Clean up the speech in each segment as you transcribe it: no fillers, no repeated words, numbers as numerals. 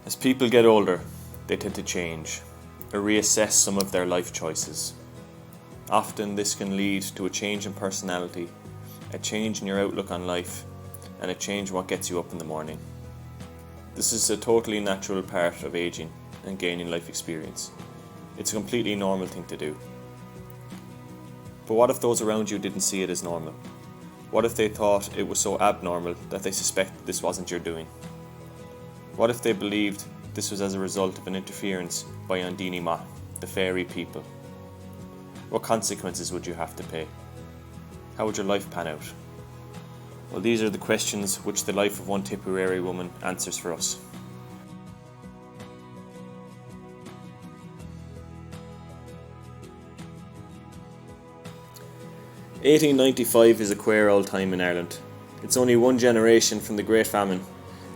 As people get older, they tend to change or reassess some of their life choices. Often this can lead to a change in personality, a change in your outlook on life, and a change in what gets you up in the morning. This is a totally natural part of aging and gaining life experience. It's a completely normal thing to do. But what if those around you didn't see it as normal? What if they thought it was so abnormal that they suspected this wasn't your doing? What if they believed this was as a result of an interference by Undini Ma, the fairy people? What consequences would you have to pay? How would your life pan out? Well, these are the questions which the life of one Tipperary woman answers for us. "1895 is a queer old time in Ireland. It's only one generation from the Great Famine,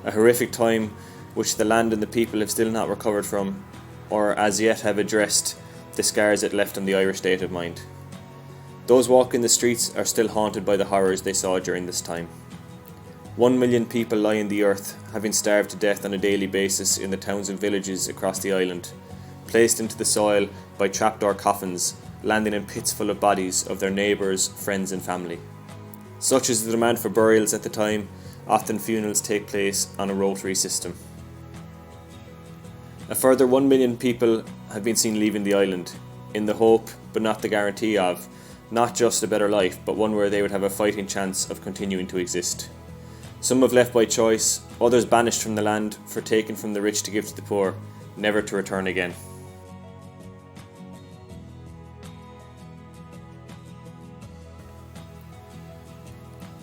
a horrific time which the land and the people have still not recovered from, or as yet have addressed the scars it left on the Irish state of mind. Those walking the streets are still haunted by the horrors they saw during this time. 1 million people lie in the earth, having starved to death on a daily basis in the towns and villages across the island, placed into the soil by trapdoor coffins, landing in pits full of bodies of their neighbours, friends and family. Such is the demand for burials at the time, often funerals take place on a rotary system. A further 1 million people have been seen leaving the island, in the hope, but not the guarantee of, not just a better life, but one where they would have a fighting chance of continuing to exist. Some have left by choice, others banished from the land for taking from the rich to give to the poor, never to return again.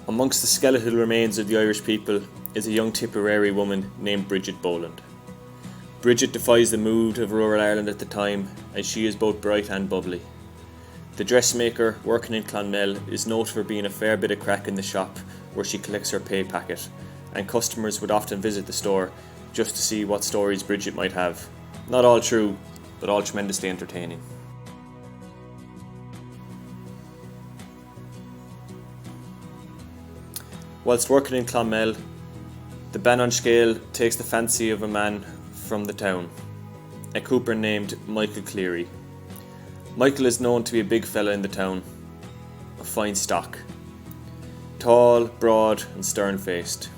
Amongst the skeletal remains of the Irish people is a young Tipperary woman named Bridget Boland. Bridget defies the mood of rural Ireland at the time, as she is both bright and bubbly. The dressmaker working in Clonmel is noted for being a fair bit of crack in the shop where she collects her pay packet, and customers would often visit the store just to see what stories Bridget might have. Not all true, but all tremendously entertaining. Whilst working in Clonmel, the Bannon scale takes the fancy of a man from the town, a cooper named Michael Cleary. Michael is known to be a big fella in the town, of fine stock, tall, broad and stern-faced.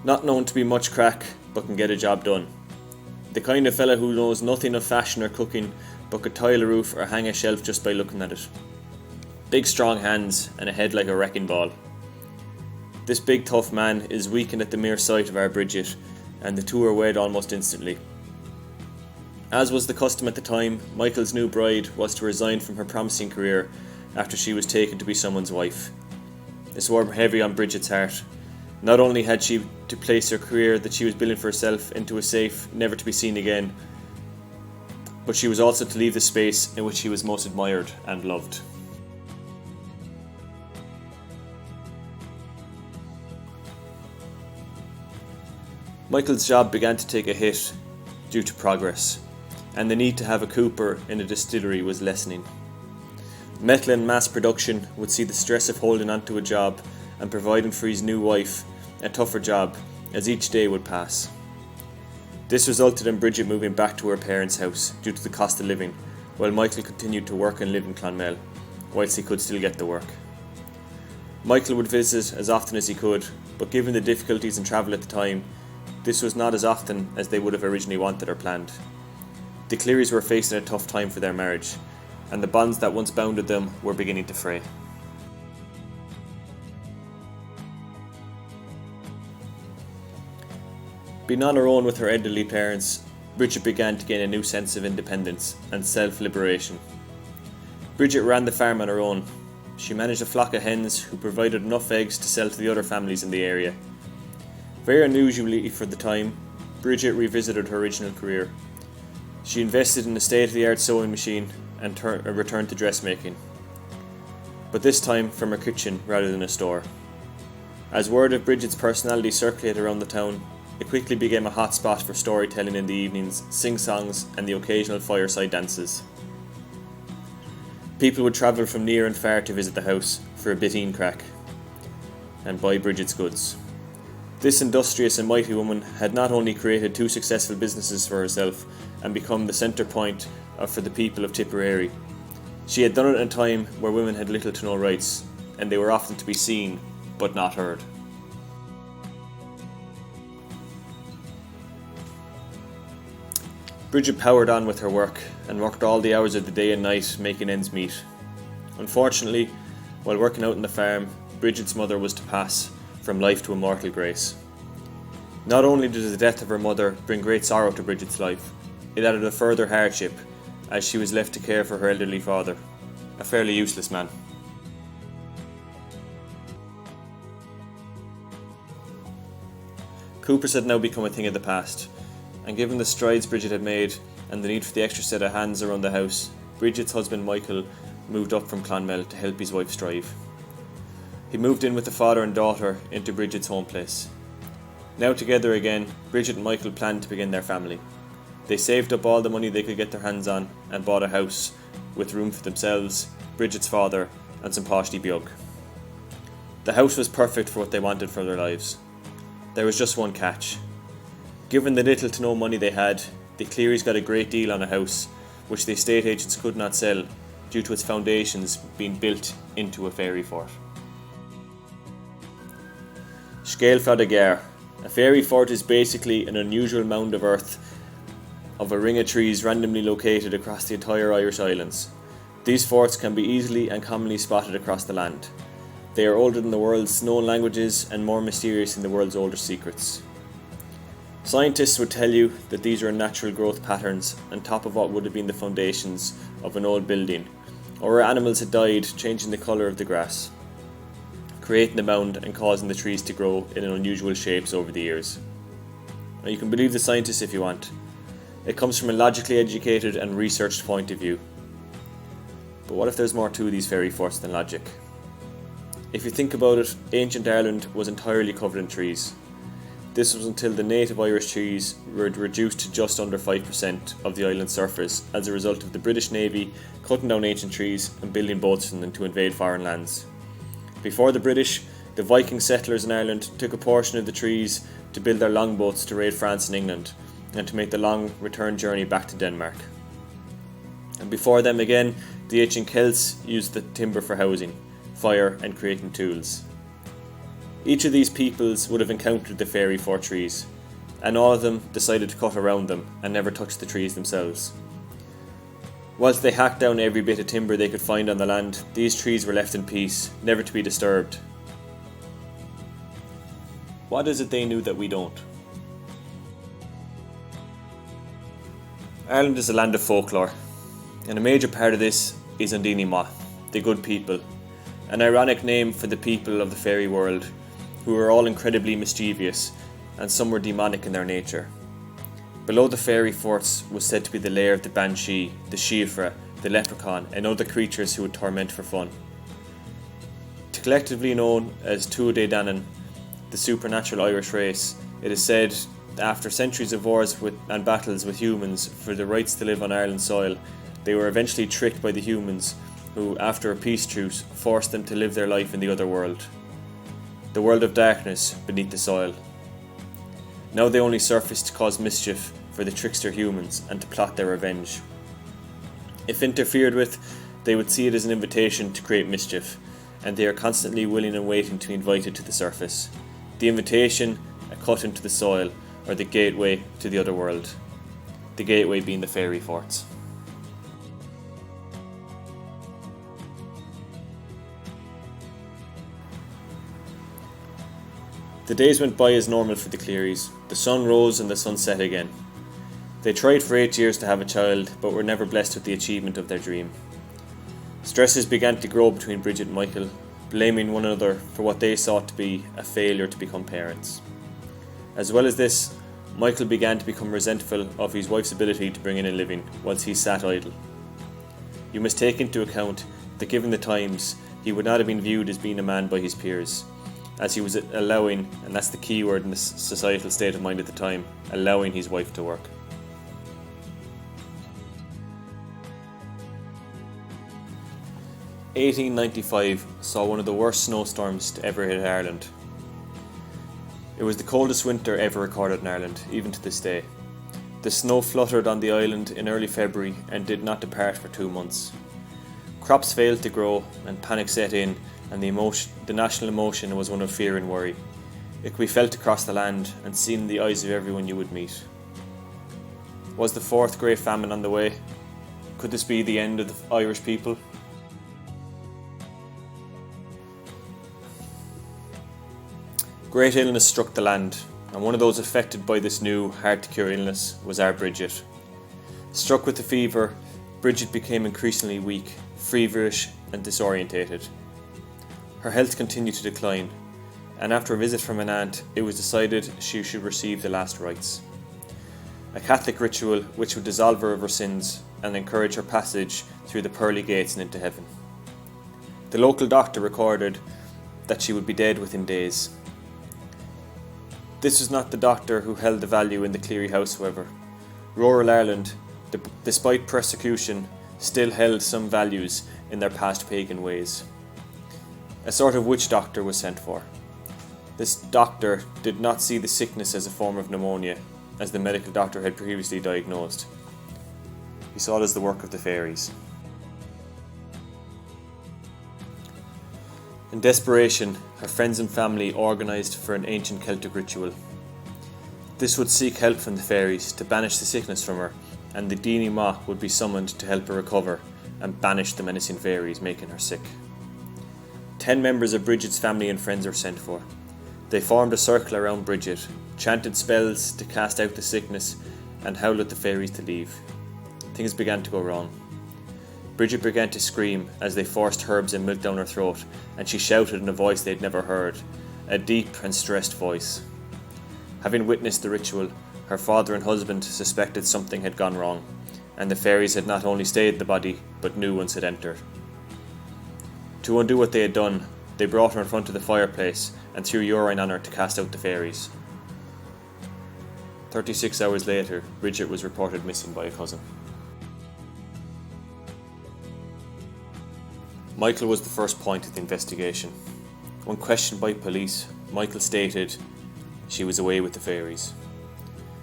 Not known to be much crack, but can get a job done. The kind of fella who knows nothing of fashion or cooking, but could tile a roof or hang a shelf just by looking at it. Big strong hands and a head like a wrecking ball. This big tough man is weakened at the mere sight of our Bridget, and the two are wed almost instantly. As was the custom at the time, Michael's new bride was to resign from her promising career after she was taken to be someone's wife. This wore heavy on Bridget's heart. Not only had she to place her career that she was building for herself into a safe, never to be seen again, but she was also to leave the space in which she was most admired and loved. Michael's job began to take a hit due to progress, and the need to have a cooper in a distillery was lessening. Metal and mass production would see the stress of holding onto a job and providing for his new wife a tougher job as each day would pass. This resulted in Bridget moving back to her parents' house due to the cost of living, while Michael continued to work and live in Clonmel, whilst he could still get the work. Michael would visit as often as he could, but given the difficulties in travel at the time, this was not as often as they would have originally wanted or planned. The Clearys were facing a tough time for their marriage, and the bonds that once bounded them were beginning to fray. Being on her own with her elderly parents, Bridget began to gain a new sense of independence and self-liberation. Bridget ran the farm on her own. She managed a flock of hens who provided enough eggs to sell to the other families in the area. Very unusually for the time, Bridget revisited her original career. She invested in a state-of-the-art sewing machine and returned to dressmaking, but this time from her kitchen rather than a store. As word of Bridget's personality circulated around the town, it quickly became a hot spot for storytelling in the evenings, sing-songs and the occasional fireside dances. People would travel from near and far to visit the house for a bitteen crack and buy Bridget's goods. This industrious and mighty woman had not only created 2 successful businesses for herself and become the centre point for the people of Tipperary, she had done it in a time where women had little to no rights, and they were often to be seen but not heard. Bridget powered on with her work and worked all the hours of the day and night making ends meet. Unfortunately, while working out on the farm, Bridget's mother was to pass from life to immortal grace. Not only did the death of her mother bring great sorrow to Bridget's life, it added a further hardship as she was left to care for her elderly father, a fairly useless man. Coopers had now become a thing of the past, and given the strides Bridget had made and the need for the extra set of hands around the house, Bridget's husband Michael moved up from Clonmel to help his wife strive. He moved in with the father and daughter into Bridget's home place. Now together again, Bridget and Michael planned to begin their family. They saved up all the money they could get their hands on and bought a house with room for themselves, Bridget's father, and some poshty beag. The house was perfect for what they wanted for their lives. There was just one catch. Given the little to no money they had, the Clearys got a great deal on a house, which the estate agents could not sell due to its foundations being built into a fairy fort. Scéal Fada Gar. A fairy fort is basically an unusual mound of earth of a ring of trees randomly located across the entire Irish Islands. These forts can be easily and commonly spotted across the land. They are older than the world's known languages and more mysterious than the world's oldest secrets. Scientists would tell you that these are natural growth patterns on top of what would have been the foundations of an old building, or where animals had died, changing the colour of the grass, creating the mound and causing the trees to grow in unusual shapes over the years. Now you can believe the scientists if you want. It comes from a logically educated and researched point of view. But what if there's more to these fairy forts than logic? If you think about it, ancient Ireland was entirely covered in trees. This was until the native Irish trees were reduced to just under 5% of the island's surface as a result of the British Navy cutting down ancient trees and building boats from them to invade foreign lands. Before the British, the Viking settlers in Ireland took a portion of the trees to build their longboats to raid France and England, and to make the long return journey back to Denmark. And before them again, the ancient Celts used the timber for housing, fire and creating tools. Each of these peoples would have encountered the fairy fort trees, and all of them decided to cut around them and never touch the trees themselves. Whilst they hacked down every bit of timber they could find on the land, these trees were left in peace, never to be disturbed. What is it they knew that we don't? Ireland is a land of folklore, and a major part of this is Undini Ma, the good people, an ironic name for the people of the fairy world, who were all incredibly mischievous, and some were demonic in their nature. Below the fairy forts was said to be the lair of the banshee, the sheafra, the leprechaun, and other creatures who would torment for fun. Collectively known as Tuatha Dé Danann, the supernatural Irish race, it is said that after centuries of wars and battles with humans for the rights to live on Ireland's soil, they were eventually tricked by the humans, who, after a peace truce, forced them to live their life in the other world. The world of darkness beneath the soil. Now they only surface to cause mischief for the trickster humans and to plot their revenge. If interfered with, they would see it as an invitation to create mischief, and they are constantly willing and waiting to be invited to the surface. The invitation, a cut into the soil, or the gateway to the other world. The gateway being the fairy forts. The days went by as normal for the Clearys. The sun rose and the sun set again. They tried for 8 years to have a child, but were never blessed with the achievement of their dream. Stresses began to grow between Bridget and Michael, blaming one another for what they saw to be a failure to become parents. As well as this, Michael began to become resentful of his wife's ability to bring in a living whilst he sat idle. You must take into account that given the times, he would not have been viewed as being a man by his peers, as he was allowing, and that's the key word in the societal state of mind at the time, allowing his wife to work. '95 saw one of the worst snowstorms to ever hit Ireland. It was the coldest winter ever recorded in Ireland, even to this day. The snow fluttered on the island in early February and did not depart for 2 months. Crops failed to grow and panic set in, and the national emotion was one of fear and worry. It could be felt across the land and seen in the eyes of everyone you would meet. Was the fourth great famine on the way? Could this be the end of the Irish people? Great illness struck the land, and one of those affected by this new, hard-to-cure illness was our Bridget. Struck with the fever, Bridget became increasingly weak, feverish and disorientated. Her health continued to decline, and after a visit from an aunt, it was decided she should receive the last rites. A Catholic ritual which would dissolve her of her sins and encourage her passage through the pearly gates and into heaven. The local doctor recorded that she would be dead within days. This was not the doctor who held the value in the Cleary house, however. Rural Ireland, despite persecution, still held some values in their past pagan ways. A sort of witch doctor was sent for. This doctor did not see the sickness as a form of pneumonia, as the medical doctor had previously diagnosed. He saw it as the work of the fairies. In desperation, her friends and family organised for an ancient Celtic ritual. This would seek help from the fairies to banish the sickness from her, and the Dini Ma would be summoned to help her recover and banish the menacing fairies making her sick. 10 members of Bridget's family and friends were sent for. They formed a circle around Bridget, chanted spells to cast out the sickness, and howled at the fairies to leave. Things began to go wrong. Bridget began to scream as they forced herbs and milk down her throat, and she shouted in a voice they'd never heard, a deep and stressed voice. Having witnessed the ritual, her father and husband suspected something had gone wrong, and the fairies had not only stayed the body, but new ones had entered. To undo what they had done, they brought her in front of the fireplace and threw urine on her to cast out the fairies. 36 hours later, Bridget was reported missing by a cousin. Michael was the first point of the investigation. When questioned by police, Michael stated she was away with the fairies.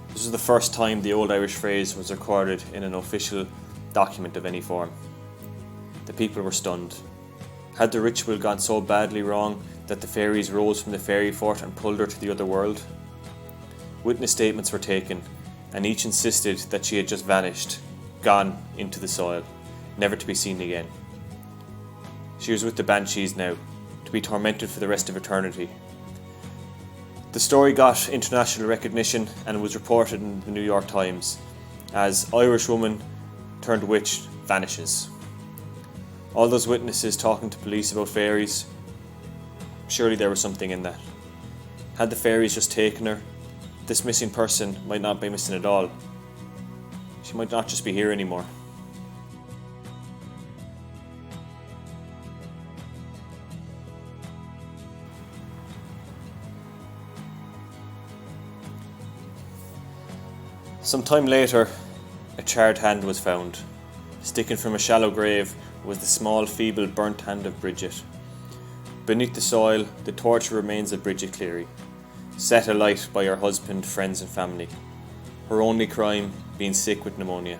This was the first time the old Irish phrase was recorded in an official document of any form. The people were stunned. Had the ritual gone so badly wrong that the fairies rose from the fairy fort and pulled her to the other world? Witness statements were taken, and each insisted that she had just vanished, gone into the soil, never to be seen again. She was with the Banshees now, to be tormented for the rest of eternity. The story got international recognition and was reported in the New York Times as Irish woman turned witch vanishes. All those witnesses talking to police about fairies, surely there was something in that. Had the fairies just taken her, this missing person might not be missing at all. She might not just be here anymore. Some time later, a charred hand was found. Sticking from a shallow grave was the small, feeble, burnt hand of Bridget. Beneath the soil, the tortured remains of Bridget Cleary, set alight by her husband, friends and family. Her only crime being sick with pneumonia.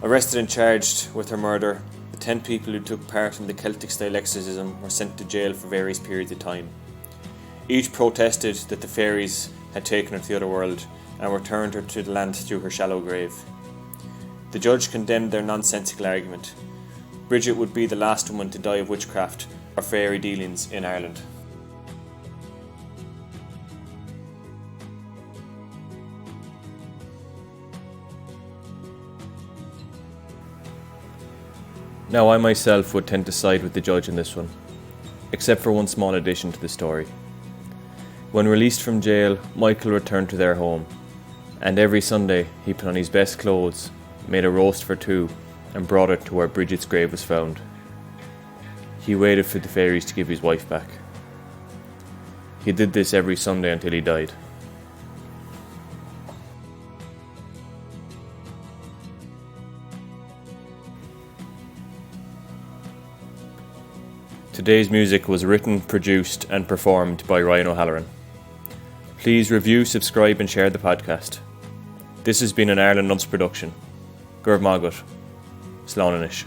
Arrested and charged with her murder, the 10 people who took part in the Celtic-style exorcism were sent to jail for various periods of time. Each protested that the fairies had taken her to the other world and returned her to the land through her shallow grave. The judge condemned their nonsensical argument. Bridget would be the last woman to die of witchcraft or fairy dealings in Ireland. Now I myself would tend to side with the judge in this one, except for one small addition to the story. When released from jail, Michael returned to their home, and every Sunday he put on his best clothes, made a roast for 2, and brought it to where Bridget's grave was found. He waited for the fairies to give his wife back. He did this every Sunday until he died. Today's music was written, produced and performed by Ryan O'Halloran. Please review, subscribe and share the podcast. This has been an Ireland Nuts production. Gurb Magut. Slánanish.